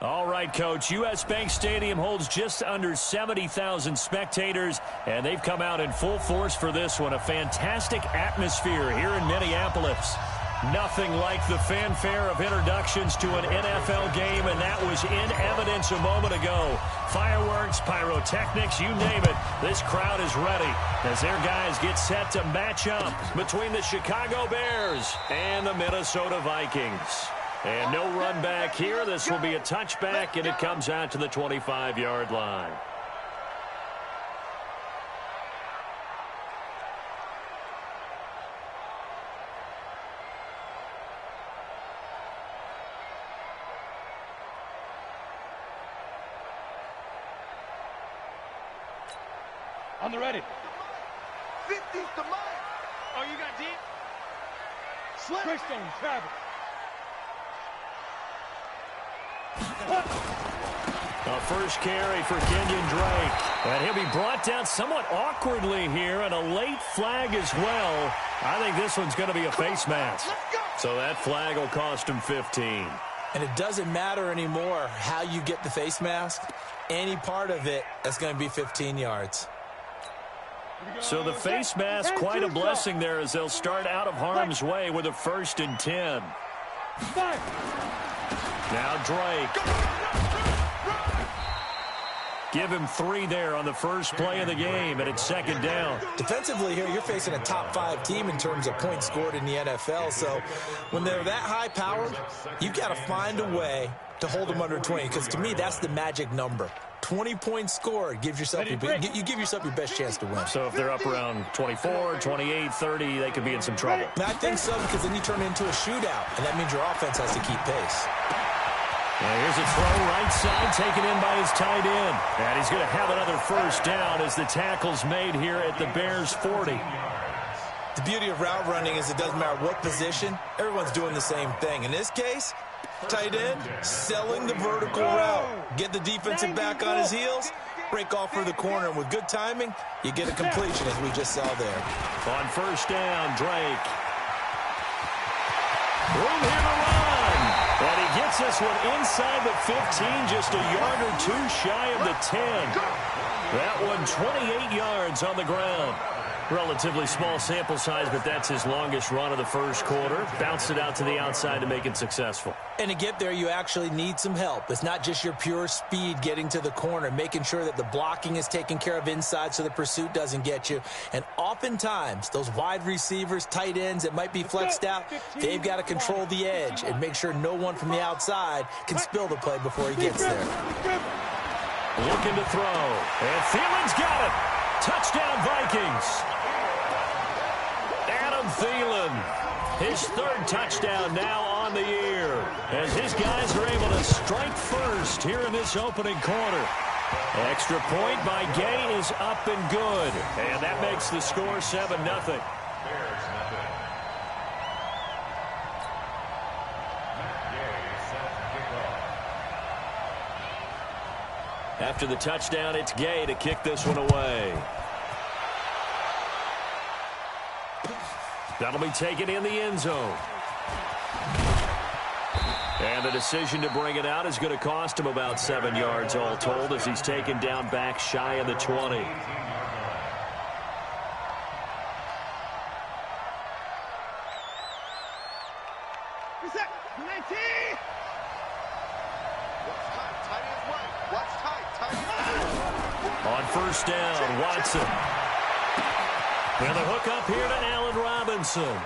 All right, Coach. U.S. Bank Stadium holds just under 70,000 spectators, and they've come out in full force for this one. A fantastic atmosphere here in Minneapolis. Nothing like the fanfare of introductions to an NFL game, and that was in evidence a moment ago. Fireworks, pyrotechnics, you name it. This crowd is ready as their guys get set to match up between the Chicago Bears and the Minnesota Vikings. And no run back here. This will be a touchback, and it comes out to the 25-yard line. On the ready. 50's to mine. Oh, you got deep? Slip. Christian, Travis. A first carry for Kenyon Drake. And he'll be brought down somewhat awkwardly here, and a late flag as well. I think this one's going to be a face mask. So that flag will cost him 15. And it doesn't matter anymore how you get the face mask. Any part of it, that's going to be 15 yards. So the face mask, quite a blessing there as they'll start out of harm's way with a 1st and 10. Now Drake. Give him 3 there on the first play of the game, and it's 2nd down. Defensively here, you're facing a top-5 team in terms of points scored in the NFL. So when they're that high-powered, you've got to find a way to hold them under 20, because to me, that's the magic number. 20 points scored gives yourself you give yourself your best chance to win. So if they're up around 24, 28, 30, they could be in some trouble. And I think so, because then you turn it into a shootout, and that means your offense has to keep pace. And here's a throw right side, taken in by his tight end. And he's going to have another 1st down as the tackle's made here at the Bears' 40. The beauty of route running is it doesn't matter what position, everyone's doing the same thing. In this case, tight end, selling the vertical route. Get the defensive back on his heels, break off for the corner, and with good timing, you get a completion as we just saw there. On 1st down, Drake. Room here to run. And he gets this one inside the 15, just a yard or 2 shy of the 10. That one 28 yards on the ground. Relatively small sample size, but that's his longest run of the first quarter. Bounced it out to the outside to make it successful. And to get there, you actually need some help. It's not just your pure speed getting to the corner, making sure that the blocking is taken care of inside so the pursuit doesn't get you. And oftentimes, those wide receivers, tight ends that might be flexed out, they've got to control the edge and make sure no one from the outside can spill the play before he gets there. Looking to throw. And Thielen's got it. Touchdown, Vikings. Adam Thielen, his 3rd touchdown now on the year, as his guys are able to strike first here in this opening quarter. Extra point by Gay is up and good, and that makes the score 7-0. After the touchdown, it's Gay to kick this one away. That'll be taken in the end zone. And the decision to bring it out is going to cost him about 7 yards all told, as he's taken down back shy of the 20. On 1st down, Watson. And the hook up here to Allen Robinson.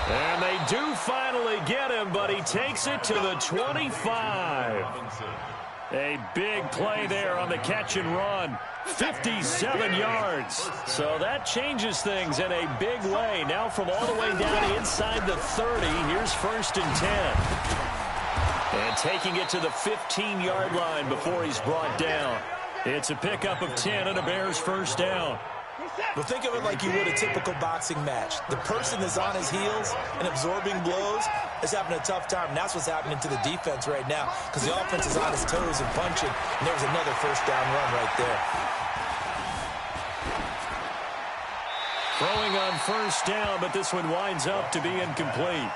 And they do finally get him, but he takes it to the 25. A big play there on the catch and run. 57 yards. So that changes things in a big way. Now from all the way down inside the 30, here's 1st and 10. And taking it to the 15-yard line before he's brought down. It's a pickup of 10 and a Bears 1st down. Well, think of it like you would a typical boxing match. The person is on his heels and absorbing blows is having a tough time. And that's what's happening to the defense right now, because the offense is on his toes and punching. And there's another 1st down run right there. Throwing on 1st down, but this one winds up to be incomplete.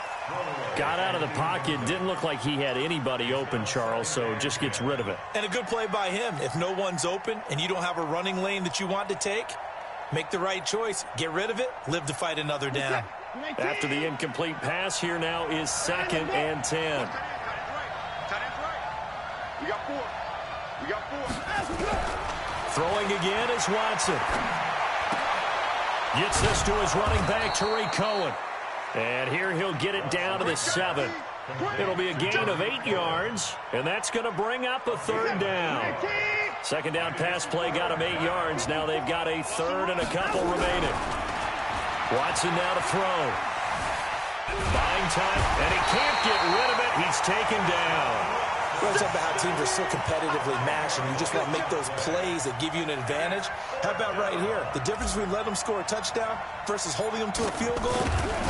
Got out of the pocket. Didn't look like he had anybody open, Charles, so just gets rid of it. And a good play by him. If no one's open and you don't have a running lane that you want to take, make the right choice. Get rid of it. Live to fight another down. After the incomplete pass, here now is 2nd and 10. We got 4. We got 4. Throwing again is Watson. Gets this to his running back, Tariq Cohen. And here he'll get it down to the 7. It'll be a gain of 8 yards, and that's going to bring up a 3rd down. 2nd down pass play got him 8 yards. Now they've got a 3rd and a couple remaining. Watson now to throw. Buying time, and he can't get rid of it. He's taken down. We're talking about how teams are so competitively matched, and you just want to make those plays that give you an advantage. How about right here? The difference between letting them score a touchdown versus holding them to a field goal,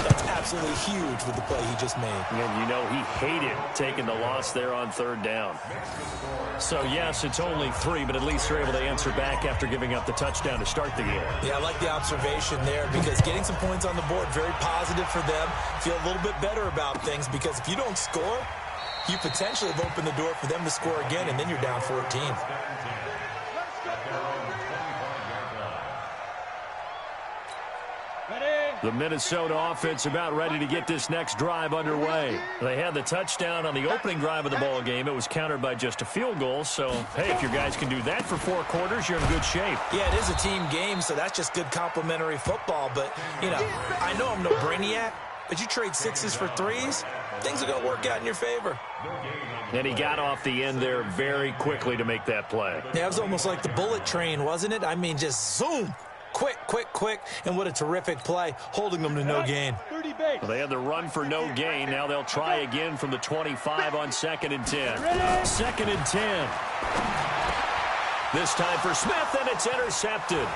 that's absolutely huge with the play he just made. And you know he hated taking the loss there on 3rd down. So, yes, it's only 3, but at least they're able to answer back after giving up the touchdown to start the game. Yeah, I like the observation there because getting some points on the board, very positive for them. Feel a little bit better about things because if you don't score, you potentially have opened the door for them to score again, and then you're down 14. The Minnesota offense about ready to get this next drive underway. They had the touchdown on the opening drive of the ball game. It was countered by just a field goal. So, hey, if your guys can do that for 4 quarters, you're in good shape. Yeah, it is a team game, so that's just good complimentary football. But, you know, I know I'm no brainiac, but you trade 6s for 3s, things are going to work out in your favor. And he got off the end there very quickly to make that play. Yeah, it was almost like the bullet train, wasn't it? I mean, just zoom. Quick, quick, quick. And what a terrific play, holding them to no gain. Well, they had the run for no gain. Now they'll try again from the 25 on 2nd and 10. 2nd and 10. This time for Smith, and it's intercepted.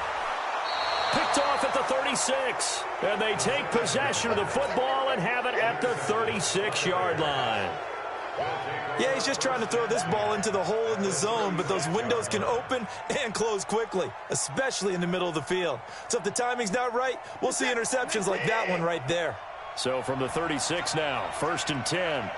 Picked off at the 36. And they take possession of the football and have it at the 36-yard line. Yeah, he's just trying to throw this ball into the hole in the zone, but those windows can open and close quickly, especially in the middle of the field. So if the timing's not right, we'll see interceptions like that one right there. So from the 36 now, 1st and 10.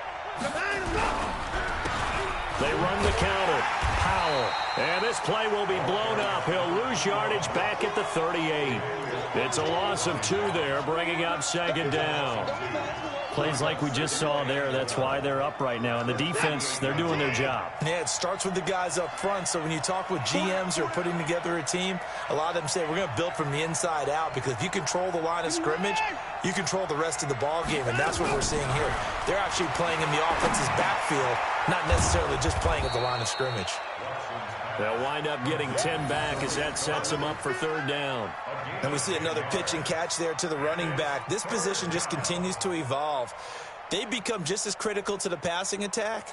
They run the counter. Powell. And this play will be blown up. He'll lose yardage back at the 38. It's a loss of 2 there, bringing up 2nd down. Plays like we just saw there, that's why they're up right now. And the defense, they're doing their job. Yeah, it starts with the guys up front. So when you talk with GMs who are putting together a team, a lot of them say we're going to build from the inside out, because if you control the line of scrimmage, you control the rest of the ball game, and that's what we're seeing here. They're actually playing in the offense's backfield, not necessarily just playing at the line of scrimmage. They'll wind up getting 10 back as that sets them up for 3rd down. And we see another pitch and catch there to the running back. This position just continues to evolve. They become just as critical to the passing attack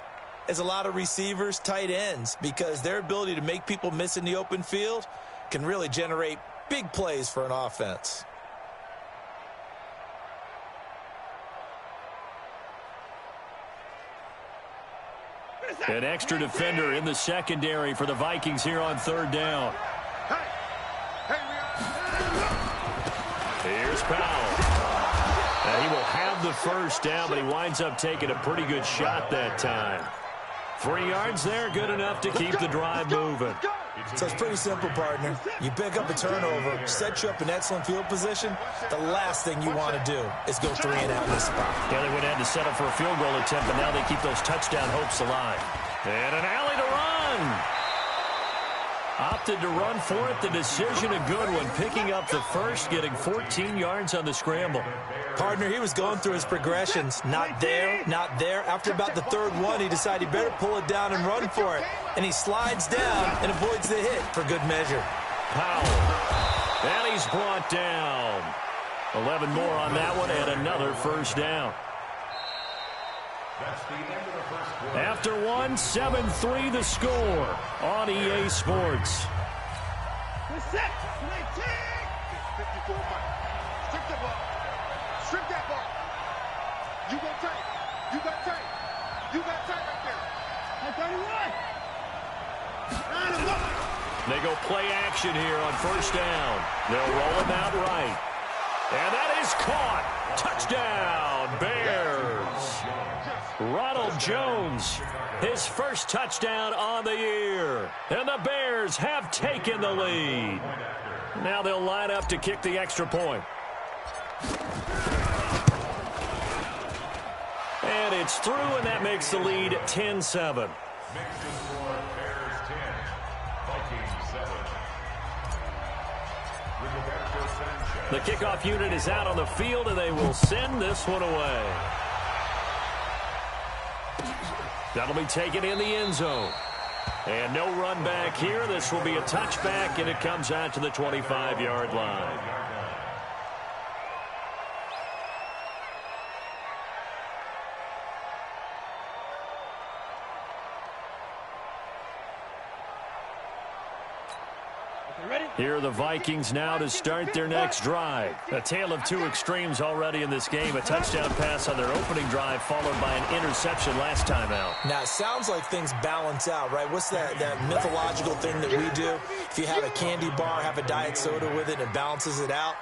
as a lot of receivers, tight ends, because their ability to make people miss in the open field can really generate big plays for an offense. An extra defender in the secondary for the Vikings here on 3rd down. Here's Powell. And he will have the 1st down, but he winds up taking a pretty good shot that time. 3 yards there, good enough to keep the drive moving. So it's pretty simple, partner. You pick up a turnover, set you up in excellent field position. The last thing you want to do is go 3 and out in this spot. Yeah, they would have had to set up for a field goal attempt, but now they keep those touchdown hopes alive. And an alley to run. Opted to run for it. The decision, a good one. Picking up the 1st, getting 14 yards on the scramble. Partner, he was going through his progressions. Not there, not there. After about the 3rd one, he decided he better pull it down and run for it. And he slides down and avoids the hit for good measure. Powell. And he's brought down. 11 more on that one and another 1st down. After 1, 7-3 the score on EA Sports. Strip the ball. Strip that ball. You got tight. You got tight. You got tight right there. They go play action here on 1st down. They'll roll him out right. And that is caught. Touchdown, Bears. Ronald Jones, his first touchdown on the year. And the Bears have taken the lead. Now they'll line up to kick the extra point. And it's through, and that makes the lead 10-7. The kickoff unit is out on the field, and they will send this one away. That'll be taken in the end zone. And no run back here. This will be a touchback, and it comes out to the 25-yard line. Here are the Vikings now to start their next drive. A tale of two extremes already in this game. A touchdown pass on their opening drive followed by an interception last time out. Now, it sounds like things balance out, right? What's that mythological thing that we do? If you have a candy bar, have a diet soda with it, it balances it out.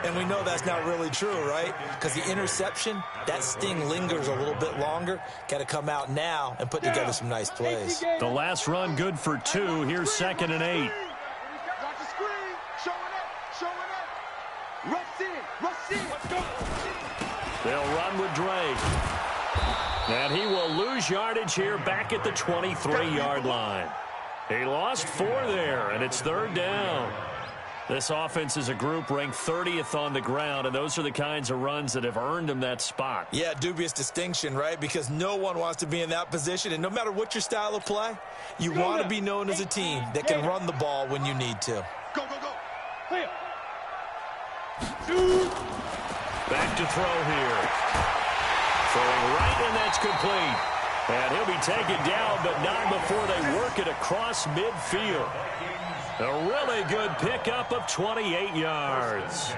And we know that's not really true, right? Because the interception, that sting lingers a little bit longer. Got to come out now and put together some nice plays. The last run good for 2. Here's 2nd and 8. They'll run with Drake. And he will lose yardage here back at the 23-yard line. He lost 4 there, and it's 3rd down. This offense is a group ranked 30th on the ground, and those are the kinds of runs that have earned him that spot. Yeah, dubious distinction, right? Because no one wants to be in that position, and no matter what your style of play, you want to be known as a team that can run the ball when you need to. Go, go, go. Clear. Back to throw here. Throwing right, and that's complete. And he'll be taken down, but not before they work it across midfield. A really good pickup of 28 yards.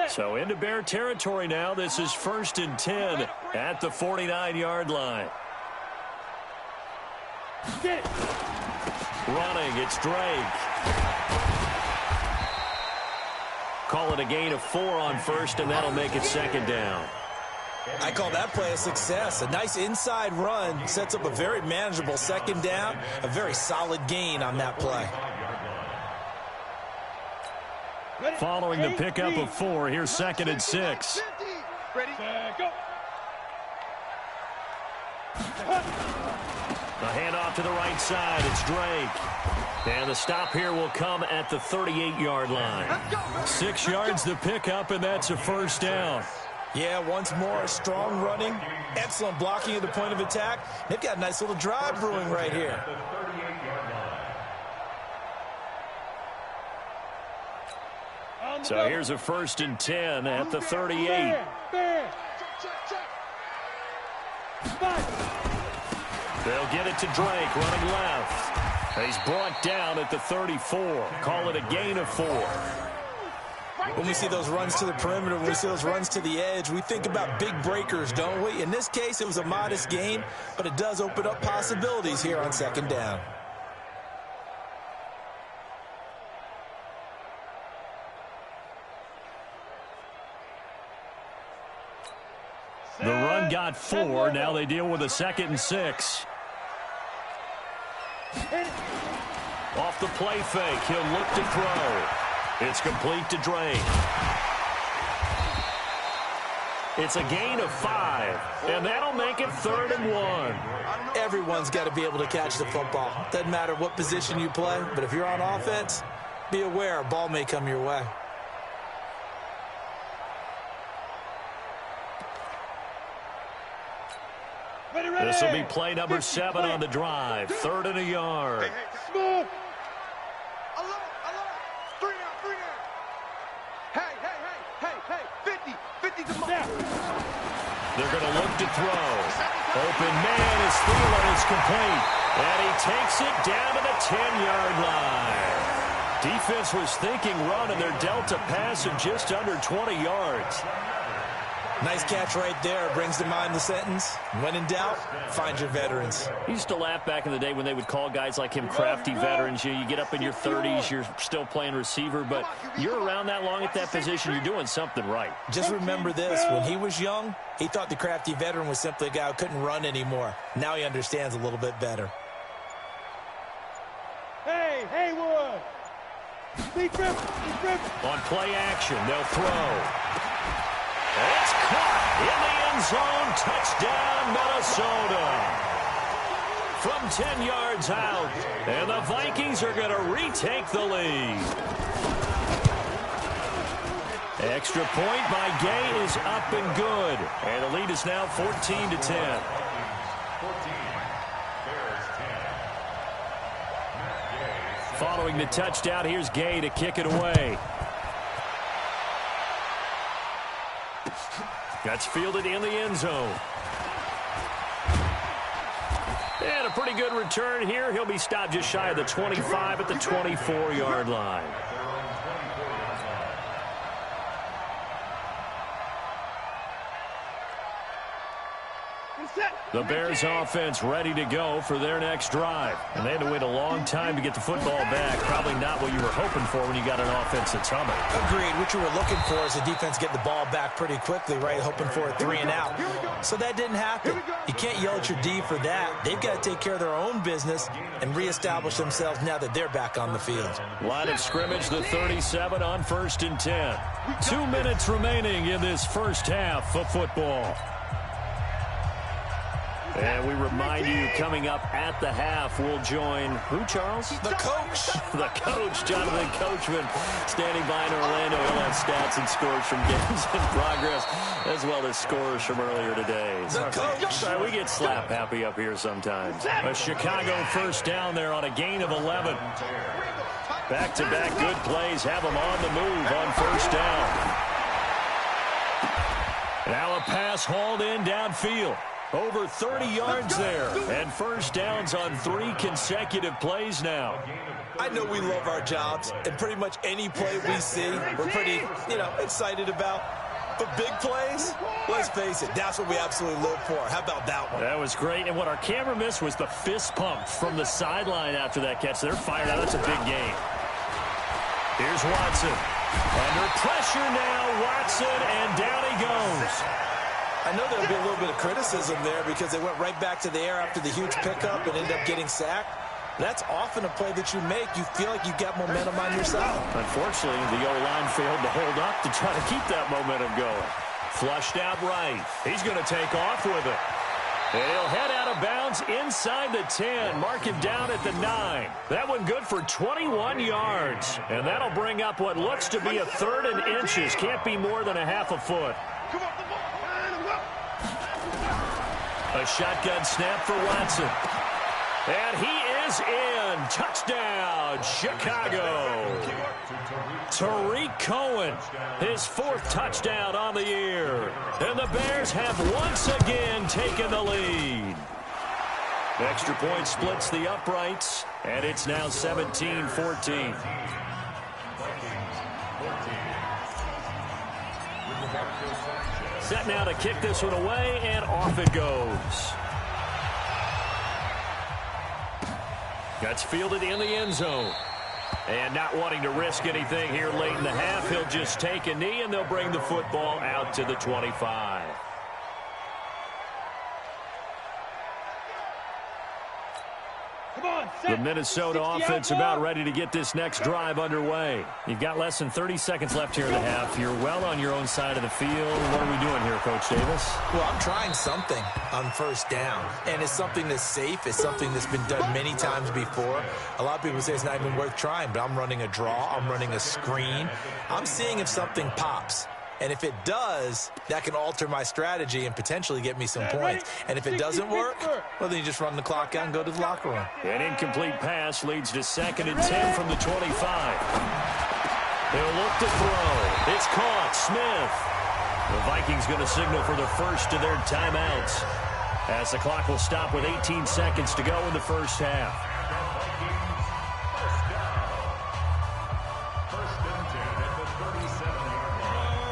So into Bear territory now. This is 1st and 10 at the 49-yard line. Running, it's Drake. Call it a gain of 4 on 1st, and that'll make it 2nd down. I call that play a success. A nice inside run sets up a very manageable 2nd down. A very solid gain on that play. Following the pickup of 4, here's 2nd and 6. Ready? Go. The handoff to the right side. It's Drake. And the stop here will come at the 38-yard line. 6 yards the pickup, and that's a 1st down. Yeah, once more, strong running, excellent blocking at the point of attack. They've got a nice little drive brewing right here. So here's a 1st and 10 at the 38. They'll get it to Drake, running left. He's brought down at the 34. Call it a gain of 4. When we see those runs to the perimeter, when we see those runs to the edge, we think about big breakers, don't we? In this case, it was a modest gain, but it does open up possibilities here on 2nd down. The run got 4. Now they deal with a 2nd and 6. Off the play fake. He'll look to throw. It's complete to Drake. It's a gain of 5, and that'll make it 3rd and 1. Everyone's got to be able to catch the football. Doesn't matter what position you play, but if you're on offense, be aware a ball may come your way. This will be play number 7 on the drive. 3rd and a yard. Smooth. Alert. 3 down. Hey. 50 to mark. They're going to look to throw. Open man is Thielen. It's complete. And he takes it down to the 10-yard line. Defense was thinking run, and they're dealt a pass of just under 20 yards. Nice catch right there. Brings to mind the sentence, when in doubt, find your veterans. He used to laugh back in the day when they would call guys like him crafty veterans. You get up in your 30s, you're still playing receiver, but you're around that long at that position, you're doing something right. Just remember this, when he was young, he thought the crafty veteran was simply a guy who couldn't run anymore. Now he understands a little bit better. Hey, Haywood! On play action, they'll throw. It's caught in the end zone. Touchdown, Minnesota. From 10 yards out. And the Vikings are going to retake the lead. Extra point by Gay is up and good. And the lead is now 14-10. Following the touchdown, here's Gay to kick it away. That's fielded in the end zone. And a pretty good return here. He'll be stopped just shy of the 25 at the 24-yard line. The Bears offense ready to go for their next drive. And they had to wait a long time to get the football back. Probably not what you were hoping for when you got an offense that's humming. Agreed. What you were looking for is the defense getting the ball back pretty quickly, right? Hoping for a 3 and out. So that didn't happen. You can't yell at your D for that. They've got to take care of their own business and reestablish themselves now that they're back on the field. Line of scrimmage, the 37 on 1st and 10. 2 minutes remaining in this first half of football. And we remind you, coming up at the half, we'll join who, Charles? The coach. The coach, Jonathan Coachman, standing by in Orlando. He'll have stats and scores from games in progress, as well as scores from earlier today. The coach. Sorry, we get slap happy up here sometimes. A Chicago first down there on a gain of 11. Back-to-back good plays have them on the move on first down. Now a pass hauled in downfield. Over 30 yards there, and first downs on 3 consecutive plays now. I know we love our jobs, and pretty much any play we see, we're pretty, excited about. But big plays, let's face it, that's what we absolutely live for. How about that one? That was great, and what our camera missed was the fist pump from the sideline after that catch. They're fired out. That's a big game. Here's Watson. Under pressure now, Watson, and down he goes. I know there'll be a little bit of criticism there because they went right back to the air after the huge pickup and ended up getting sacked. That's often a play that you make. You feel like you've got momentum on your side. Unfortunately, the O-line failed to hold up to try to keep that momentum going. Flushed out right. He's going to take off with it. And he'll head out of bounds inside the 10. Mark him down at the 9. That one good for 21 yards. And that'll bring up what looks to be a 3rd and inches. Can't be more than a half a foot. A shotgun snap for Watson. And he is in. Touchdown, Chicago. Tariq Cohen, his 4th touchdown on the year. And the Bears have once again taken the lead. Extra point splits the uprights, and it's now 17-14. Set now to kick this one away, and off it goes. That's fielded in the end zone. And not wanting to risk anything here late in the half, he'll just take a knee, and they'll bring the football out to the 25. The Minnesota offense about ready to get this next drive underway. You've got less than 30 seconds left here in the half. You're well on your own side of the field. What are we doing here, Coach Davis? Well, I'm trying something on first down, and it's something that's safe. It's something that's been done many times before. A lot of people say it's not even worth trying, but I'm running a draw. I'm running a screen. I'm seeing if something pops. And if it does, that can alter my strategy and potentially get me some points. And if it doesn't work, well, then you just run the clock out and go to the locker room. An incomplete pass leads to 2nd and 10 from the 25. He'll look to throw. It's caught. Smith. The Vikings going to signal for the first of their timeouts, as the clock will stop with 18 seconds to go in the first half.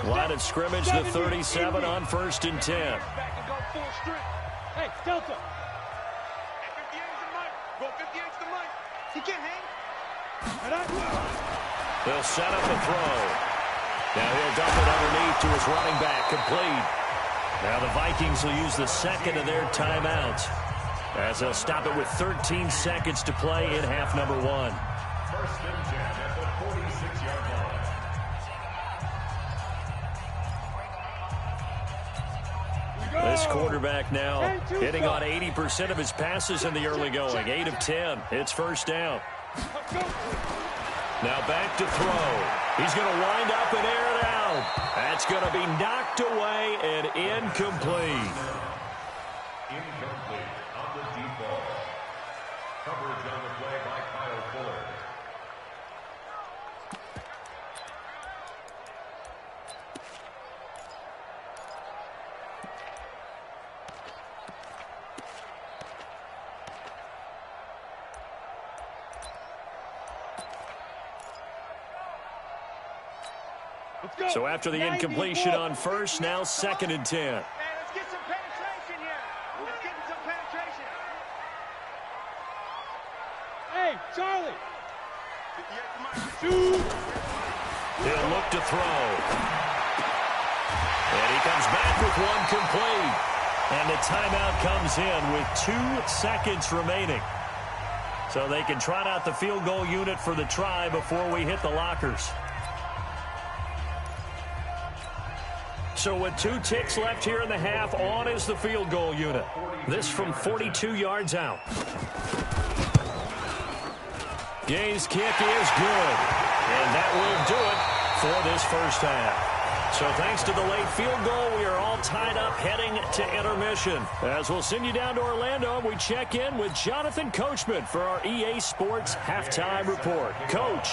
Line of scrimmage, the 37 on 1st and 10. Hey, Delta. Go 58 to the mic. He can't hang. They'll set up the throw. Now he'll dump it underneath to his running back, complete. Now the Vikings will use the second of their timeouts as they'll stop it with 13 seconds to play in half number 1. 1st and 10 at the 46-yard line. This quarterback now hitting on 80% of his passes in the early going. 8 of 10. It's 1st down. Now back to throw. He's going to wind up and air it out. That's going to be knocked away and incomplete. Incomplete on the deep ball. Coverage on the play by Kyle Fuller. So after the incompletion on 1st, now 2nd and 10. Man, let's get some penetration here. Let's get some penetration. Hey, Charlie. He'll look to throw. And he comes back with one complete. And the timeout comes in with 2 seconds remaining. So they can trot out the field goal unit for the try before we hit the lockers. So with 2 ticks left here in the half, on is the field goal unit. This from 42 yards out. Gay's kick is good. And that will do it for this 1st half. So thanks to the late field goal, we are all tied up heading to intermission. As we'll send you down to Orlando, we check in with Jonathan Coachman for our EA Sports Halftime Report. Coach.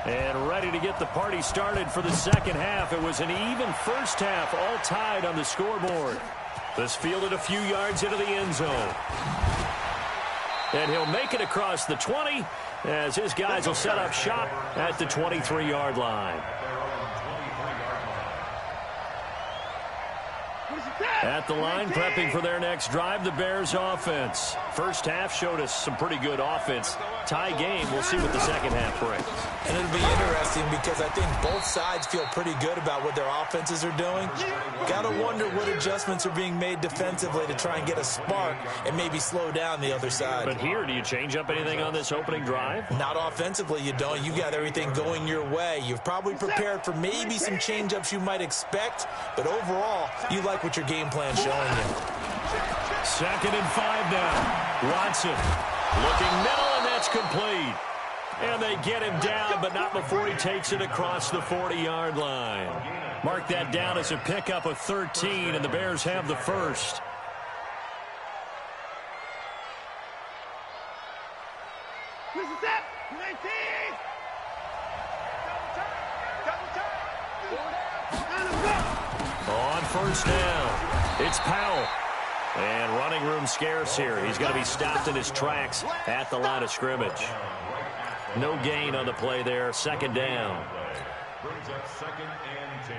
And ready to get the party started for the 2nd half. It was an even 1st half, all tied on the scoreboard. This fielded a few yards into the end zone. And he'll make it across the 20 as his guys will set up shop at the 23-yard line. At the line, prepping for their next drive, the Bears offense. 1st half showed us some pretty good offense. Tie game, we'll see what the 2nd half brings. And it'll be interesting because I think both sides feel pretty good about what their offenses are doing. Got to wonder what adjustments are being made defensively to try and get a spark and maybe slow down the other side. But here, do you change up anything on this opening drive? Not offensively, you don't. You got everything going your way. You've probably prepared for maybe some change-ups you might expect, but overall, you like what your game plan's showing you. 2nd and 5 now. Watson looking middle, and that's complete. And they get him down, but not before he takes it across the 40-yard line. Mark that down as a pickup of 13, and the Bears have the 1st. On 1st down, it's Powell. And running room scarce here. He's going to be stopped in his tracks at the line of scrimmage. No gain on the play there. 2nd down. Brings up 2nd and 10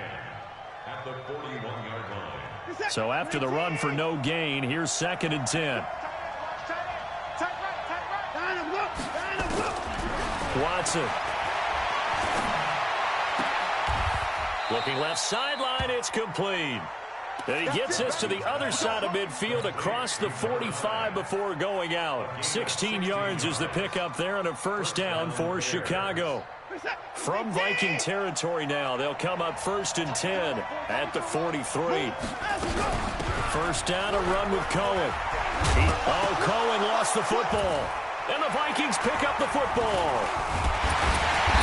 at the 41-yard line. So after the run for no gain, here's 2nd and 10. Watson. Looking left sideline, it's complete. And he gets us to the other side of midfield across the 45 before going out. 16 yards is the pickup there and a 1st down for Chicago. From Viking territory now, they'll come up 1st and 10 at the 43. 1st down, a run with Cohen. Cohen lost the football. And the Vikings pick up the football.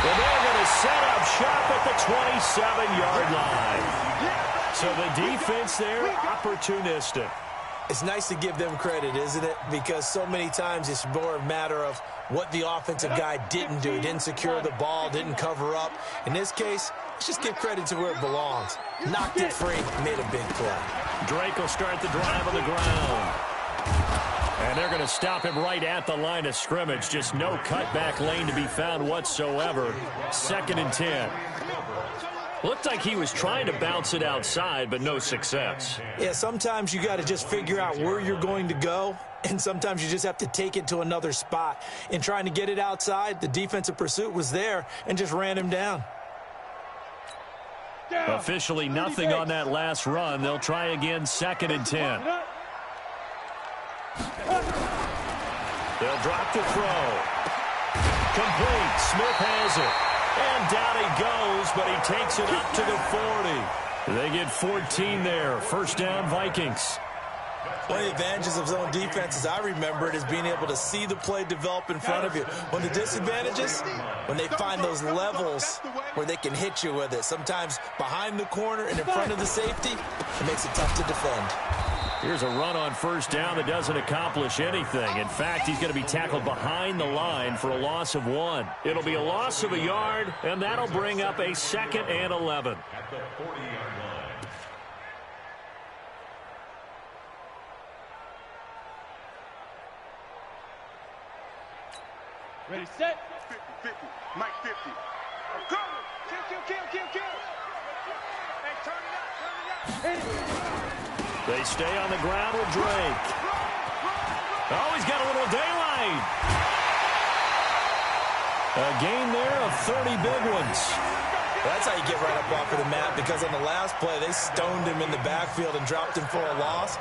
And they're going to set up shop at the 27-yard line. So the defense there, opportunistic. It's nice to give them credit, isn't it? Because so many times it's more a matter of what the offensive guy didn't do. He didn't secure the ball, didn't cover up. In this case, let's just give credit to where it belongs. Knocked it free, made a big play. Drake will start the drive on the ground. And they're going to stop him right at the line of scrimmage. Just no cutback lane to be found whatsoever. 2nd and 10. Looked like he was trying to bounce it outside, but no success. Yeah, sometimes you got to just figure out where you're going to go, and sometimes you just have to take it to another spot. In trying to get it outside, the defensive pursuit was there and just ran him down. Officially nothing on that last run. They'll try again, 2nd and 10. They'll drop the throw. Complete. Smith has it. And down he goes, but he takes it up to the 40. They get 14 there. First down, Vikings. One of the advantages of zone defense, as I remember it, is being able to see the play develop in front of you. One of the disadvantages, when they find those levels where they can hit you with it. Sometimes behind the corner and in front of the safety, it makes it tough to defend. Here's a run on first down that doesn't accomplish anything. In fact, he's going to be tackled behind the line for a loss of 1. It'll be a loss of a yard, and that'll bring up a 2nd and 11. At the 40-yard line. Ready, set. 50, Mike 50. I'm coming. Kill. Hey, turn it up. They stay on the ground with Drake. Oh, he's got a little daylight. A gain there of 30 big ones. That's how you get right up off of the mat, because on the last play, they stoned him in the backfield and dropped him for a loss.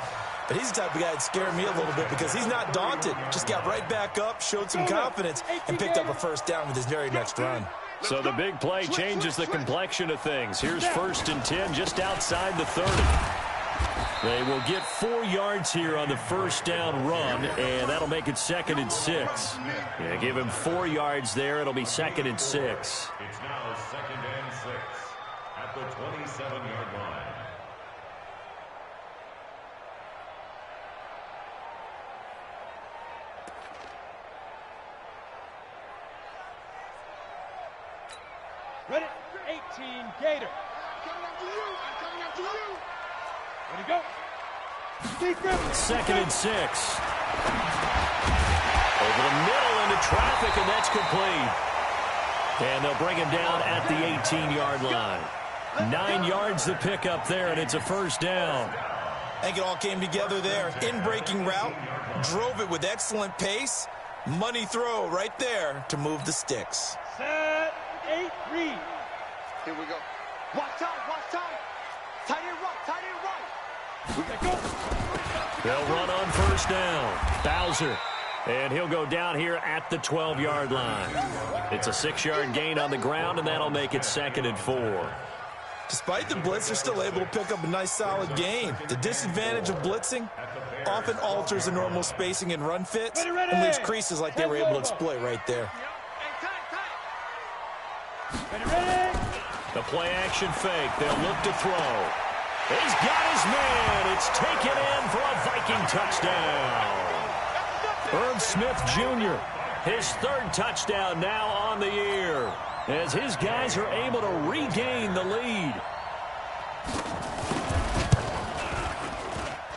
But he's the type of guy that scared me a little bit because he's not daunted. Just got right back up, showed some confidence, and picked up a first down with his very next run. So the big play changes the complexion of things. Here's 1st and 10 just outside the 30. They will get 4 yards here on the first down run, and that'll make it 2nd and 6. Yeah, give him 4 yards there. It'll be 2nd and 6. It's now 2nd and 6 at the 27-yard line. Ready, 18, Gator. I'm coming after you. Ready, go. 2nd and 6. Over the middle into traffic, and that's complete. And they'll bring him down at the 18-yard line. 9 yards to pick up there, and it's a first down. I think it all came together there. In-breaking route, drove it with excellent pace. Money throw right there to move the sticks. Set, 8, read. Here we go. Watch time. Tight end right. We got go. They'll run on first down. Bowser. And he'll go down here at the 12-yard line. It's a 6-yard gain on the ground, and that'll make it 2nd and 4. Despite the blitz, they're still able to pick up a nice, solid gain. The disadvantage of blitzing often alters the normal spacing and run fits and leaves creases like they were able to exploit right there. Ready. The play-action fake. They'll look to throw. He's got his man. It's taken in for a Viking touchdown. Irv Smith Jr., his 3rd touchdown now on the year, as his guys are able to regain the lead.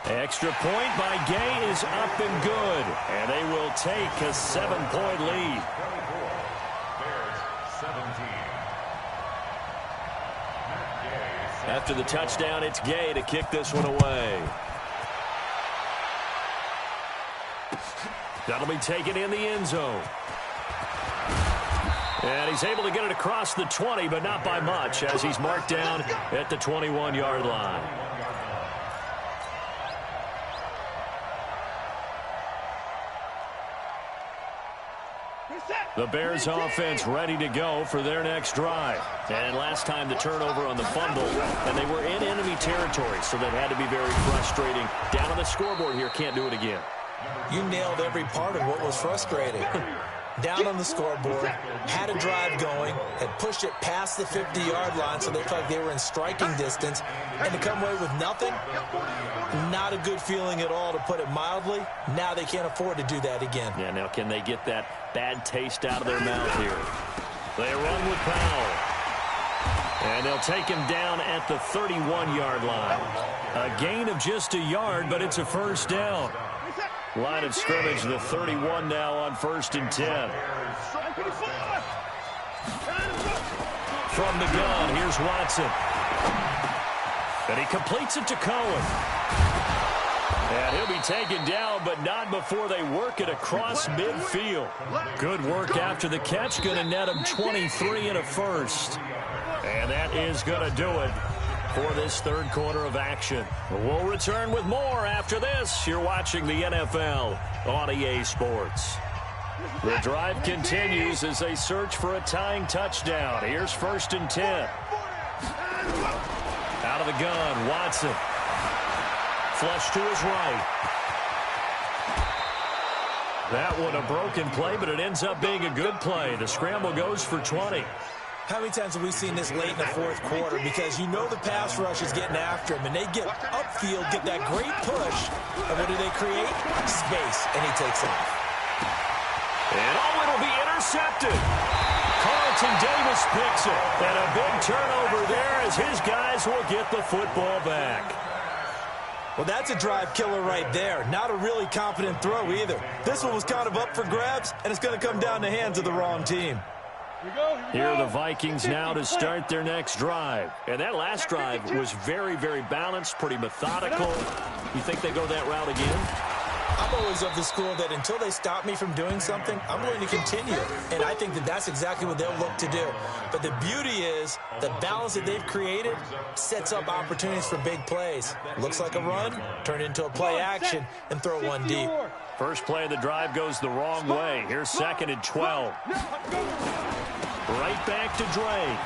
Extra point by Gay is up and good, and they will take a 7-point lead. Bears 17. After the touchdown, it's Gay to kick this one away. That'll be taken in the end zone. And he's able to get it across the 20, but not by much, as he's marked down at the 21-yard line. The Bears offense ready to go for their next drive. And last time the turnover on the fumble, and they were in enemy territory, so that had to be very frustrating. Down on the scoreboard here, can't do it again. You nailed every part of what was frustrating. Down on the scoreboard, had a drive going, had pushed it past the 50-yard line so they felt like they were in striking distance, and to come away with nothing, not a good feeling at all, to put it mildly. Now they can't afford to do that again. Yeah, now can they get that bad taste out of their mouth here? They run with Powell. And they'll take him down at the 31-yard line. A gain of just a yard, but it's a first down. Line of scrimmage, the 31 now on 1st and 10. from the gun. Here's Watson. And he completes it to Cohen. And he'll be taken down, but not before they work it across midfield. Good work after the catch. Going to net him 23 and a first. And that is going to do it for this third quarter of action. We'll return with more after this. You're watching the NFL on EA Sports. The drive continues as they search for a tying touchdown. Here's 1st and 10. Out of the gun, Watson. Flush to his right. That one a broken play, but it ends up being a good play. The scramble goes for 20. How many times have we seen this late in the fourth quarter? Because you know the pass rush is getting after him, and they get upfield, get that great push, and what do they create? Space, and he takes off. And it'll be intercepted. Carlton Davis picks it, and a big turnover there as his guys will get the football back. Well, that's a drive killer right there. Not a really confident throw either. This one was kind of up for grabs, and it's going to come down the hands of the wrong team. Here are the Vikings now to start their next drive. And that last drive was very, very balanced, pretty methodical. You think they go that route again? I'm always of the school that until they stop me from doing something, I'm going to continue. And I think that that's exactly what they'll look to do. But the beauty is the balance that they've created sets up opportunities for big plays. Looks like a run, turn it into a play action, and throw one deep. First play of the drive goes the wrong way. Here's 2nd and 12. Right back to Drake.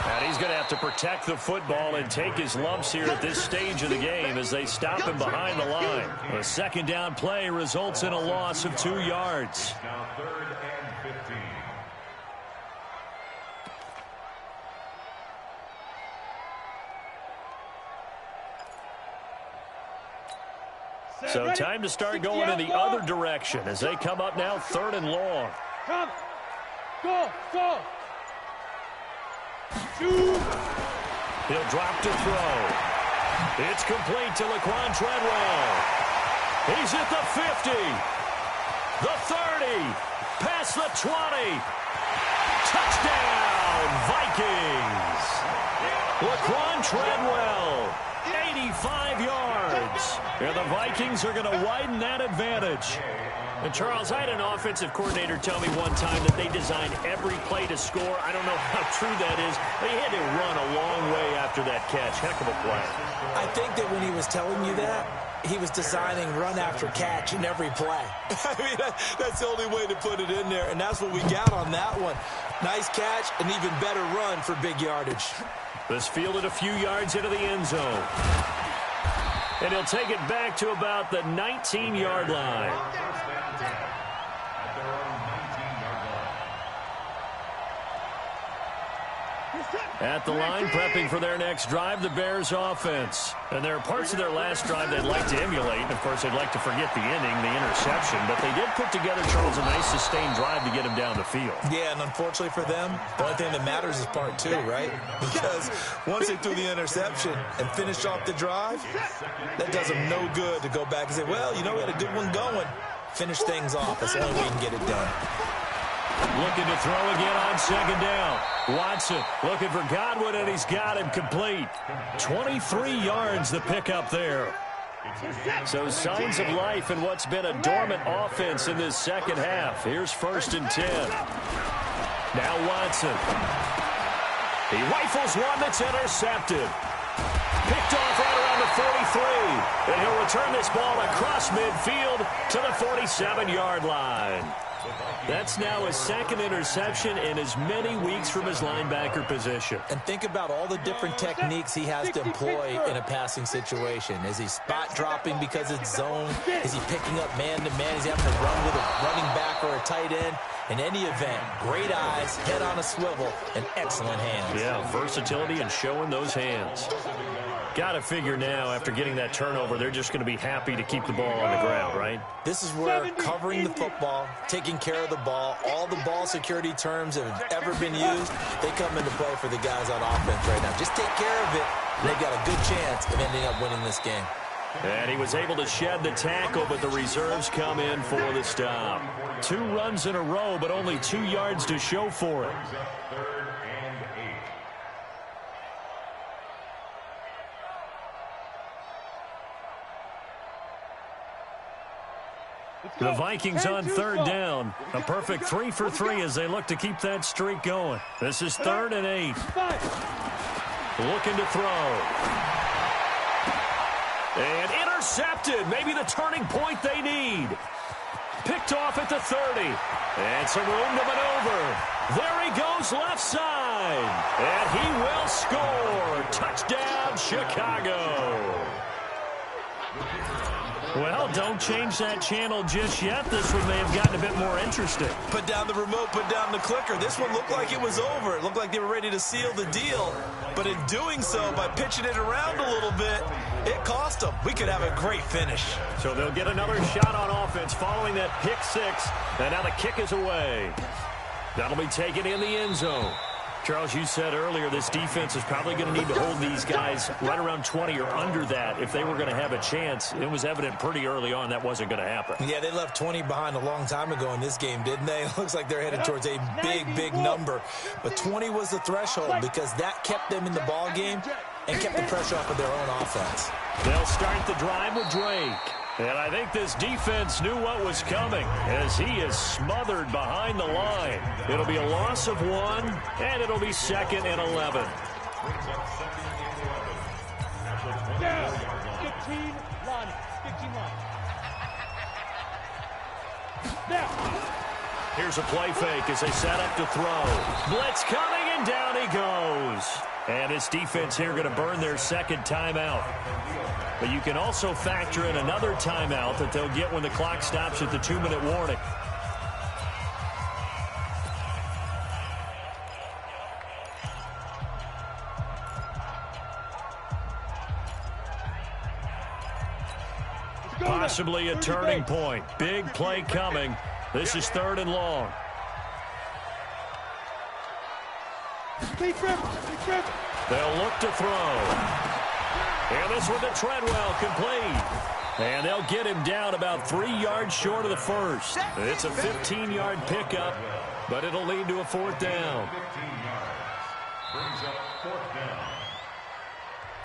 And he's going to have to protect the football and take his lumps here at this stage of the game as they stop him behind the line. A 2nd down play results in a loss of 2 yards. Now 3rd and 15. So time to start going in the other direction as they come up now 3rd and long. Come. Go. Shoot. He'll drop to throw. It's complete to Laquan Treadwell. He's at the 50. The 30. Past the 20. Touchdown, Vikings. Laquan Treadwell, 85 yards. And the Vikings are going to widen that advantage. And, Charles, I had an offensive coordinator tell me one time that they designed every play to score. I don't know how true that is. They had to run a long way after that catch. Heck of a play. I think that when he was telling you that, he was designing run after catch in every play. I mean, that's the only way to put it in there, and that's what we got on that one. Nice catch, an even better run for big yardage. This fielded a few yards into the end zone. And he'll take it back to about the 19-yard line. At the line, prepping for their next drive, the Bears offense. And there are parts of their last drive they'd like to emulate. And, of course, they'd like to forget the inning, the interception. But they did put together, Charles, a nice sustained drive to get him down the field. Yeah, and unfortunately for them, the only thing that matters is part 2, right? Because once they threw the interception and finished off the drive, that does them no good to go back and say, well, you know, we had a good one going. Finish things off. That's the only way you can get it done. Looking to throw again on 2nd down. Watson looking for Godwin, and he's got him complete. 23 yards the pickup there. So signs of life in what's been a dormant offense in this second half. Here's 1st and 10. Now Watson. He rifles one that's intercepted. Picked off right around the 43. And he'll return this ball across midfield to the 47-yard line. That's now his 2nd interception in as many weeks from his linebacker position. And think about all the different techniques he has to employ in a passing situation. Is he spot dropping because it's zone? Is he picking up man-to-man? Is he having to run with a running back or a tight end? In any event, great eyes, head on a swivel, and excellent hands. Yeah, versatility and showing those hands. Got to figure now, after getting that turnover, they're just going to be happy to keep the ball on the ground, right? This is where covering the football, taking care of the ball, all the ball security terms that have ever been used, they come into play for the guys on offense right now. Just take care of it, and they've got a good chance of ending up winning this game. And he was able to shed the tackle, but the reserves come in for the stop. 2 runs in a row, but only 2 yards to show for it. 3rd and The Vikings on third down. A perfect 3 for 3 as they look to keep that streak going. This is 3rd and 8. Looking to throw. And intercepted. Maybe the turning point they need. Picked off at the 30. And some room to maneuver. There he goes left side. And he will score. Touchdown, Chicago. Well, don't change that channel just yet. This one may have gotten a bit more interesting. Put down the remote, put down the clicker. This one looked like it was over. It looked like they were ready to seal the deal. But in doing so, by pitching it around a little bit, it cost them. We could have a great finish. So they'll get another shot on offense following that pick 6. And now the kick is away. That'll be taken in the end zone. Charles, you said earlier this defense is probably going to need to hold these guys right around 20 or under that if they were going to have a chance. It was evident pretty early on that wasn't going to happen. Yeah, they left 20 behind a long time ago in this game, didn't they? It looks like they're headed towards a big number. But 20 was the threshold because that kept them in the ball game and kept the pressure off of their own offense. They'll start the drive with Drake. And I think this defense knew what was coming as he is smothered behind the line. It'll be a loss of 1, and it'll be 2nd and 11. Down. 15 line. 15 line. Now. Here's a play fake as they set up to throw. Blitz coming, and down he goes. And this defense here going to burn their 2nd timeout. But you can also factor in another timeout that they'll get when the clock stops at the 2-minute warning. Possibly a turning point. Big play coming. This is 3rd and long. They'll look to throw. And this one to Treadwell, complete. And they'll get him down about 3 yards short of the first. It's a 15-yard pickup, but it'll lead to a 4th down.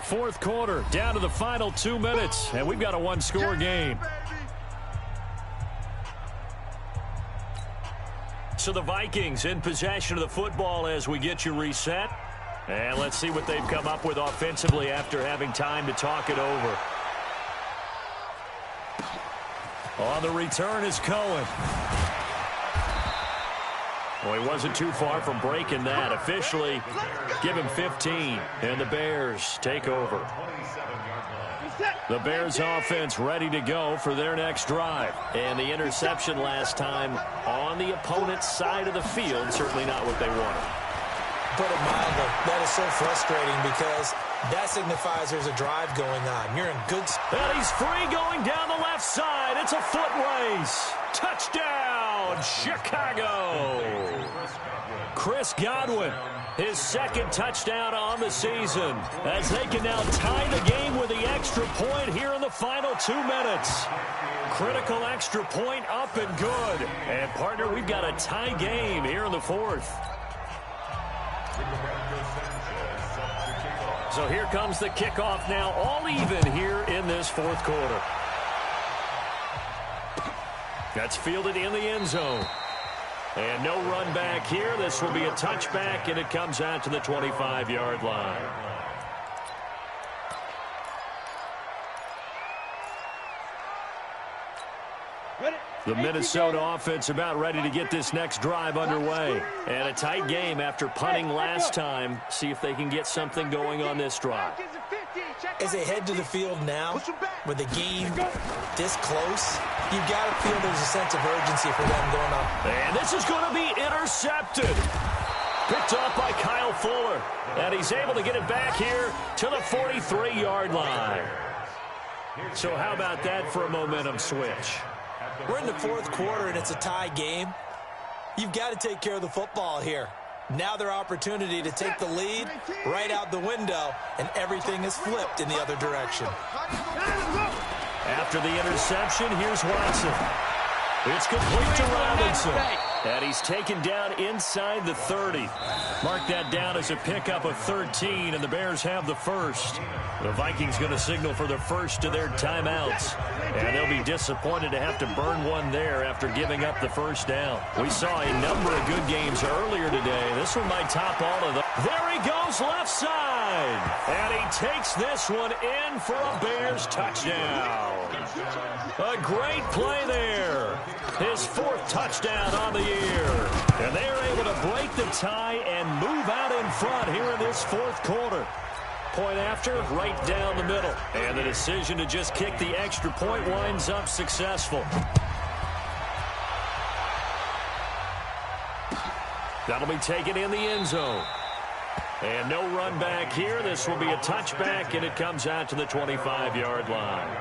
4th quarter, down to the final 2 minutes, and we've got a 1-score game. So the Vikings in possession of the football as we get you reset. And let's see what they've come up with offensively after having time to talk it over. On the return is Cohen. Well, he wasn't too far from breaking that. Officially, give him 15, and the Bears take over. The Bears offense ready to go for their next drive. And the interception last time on the opponent's side of the field, certainly not what they wanted. Put it mildly, that is so frustrating because that signifies there's a drive going on. You're in good spot. And he's free going down the left side. It's a foot race. Touchdown, Chicago. Chris Godwin, his 2nd touchdown on the season, as they can now tie the game with the extra point here in the final 2 minutes. Critical extra point up and good. And, partner, we've got a tie game here in the 4th. So here comes the kickoff now, all even here in this 4th quarter. That's fielded in the end zone. And no run back here. This will be a touchback, and it comes out to the 25-yard line. The Minnesota offense about ready to get this next drive underway. And a tight game after punting last time. See if they can get something going on this drive. As they head to the field now, with the game this close, you've got to feel there's a sense of urgency for them going on. And this is going to be intercepted. Picked off by Kyle Fuller. And he's able to get it back here to the 43-yard line. So how about that for a momentum switch? We're in the 4th quarter, and it's a tie game. You've got to take care of the football here. Now their opportunity to take the lead right out the window, and everything is flipped in the other direction. After the interception, here's Watson. It's complete to Robinson. And he's taken down inside the 30. Mark that down as a pickup of 13, and the Bears have the first. The Vikings going to signal for the first of their timeouts. And they'll be disappointed to have to burn one there after giving up the first down. We saw a number of good games earlier today. This one might top all of them. There he goes left side. And he takes this one in for a Bears touchdown. A great play there. His fourth touchdown on the year. And they are able to break the tie and move out in front here in this fourth quarter. Point after, right down the middle. And the decision to just kick the extra point winds up successful. That'll be taken in the end zone. And no run back here. This will be a touchback, and it comes out to the 25-yard line.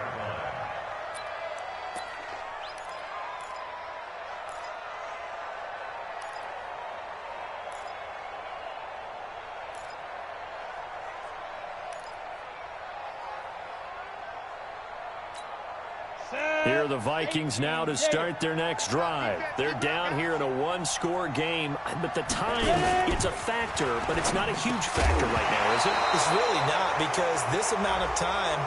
Here are the Vikings now to start their next drive. They're down here in a one-score game, but the time, it's a factor, but it's not a huge factor right now, is it? It's really not, because this amount of time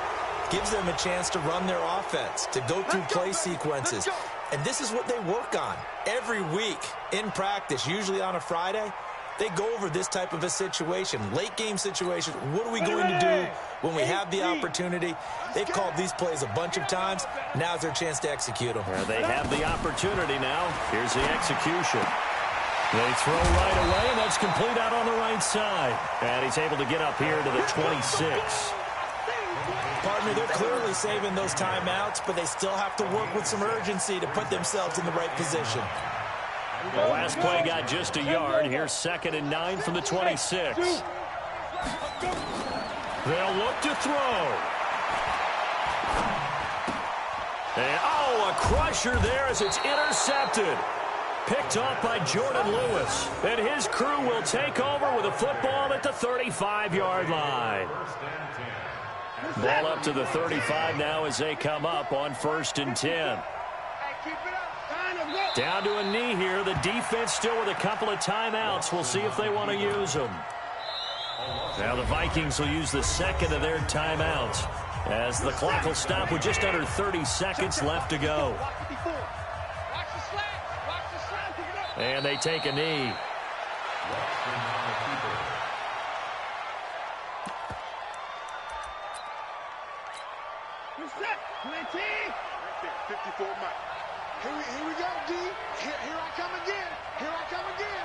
gives them a chance to run their offense, to go through play sequences. And this is what they work on every week in practice, usually on a Friday. They go over this type of a situation, late game situation. What are we going to do when we have the opportunity? They've called these plays a bunch of times. Now's their chance to execute them. Yeah, they have the opportunity now. Here's the execution. They throw right away, and that's complete out on the right side. And he's able to get up here to the 26. Partner, they're clearly saving those timeouts, but they still have to work with some urgency to put themselves in the right position. The last play got just a yard. Here's 2nd and 9 from the 26. They'll look to throw. And, a crusher there as it's intercepted. Picked off by Jordan Lewis. And his crew will take over with a football at the 35-yard line. Ball up to the 35 now as they come up on 1st and 10. Down to a knee here. The defense still with a couple of timeouts. We'll see if they want to use them. Now the Vikings will use the second of their timeouts as the clock will stop with just under 30 seconds left to go. And they take a knee. 54 Mike. Here we go, D. Here I come again. Here I come again.